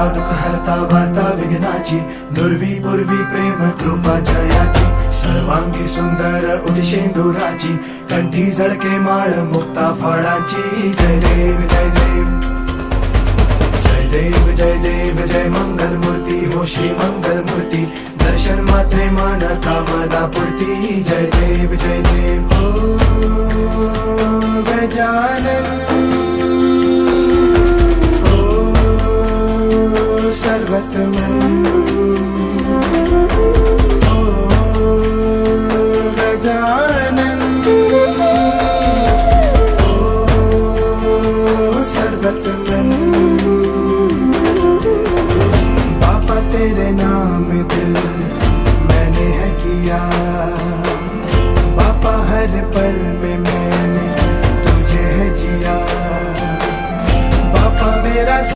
हरता दुःख हरता वार्ता विघ्नाची, दुर्वी पूर्वी प्रेम कृपा जयाची, सर्वांगी सुंदर उदिशेंदुराची, कंठी झळके माळ मुक्ता फळाची. जय देव जय देव जय देव जय देव जय मंगल मूर्ती हो श्री मंगल मूर्ती, दर्शन मात्रे मन कामना पूर्ती. जय देव जय देव हो गजानन हो सर्वतमन.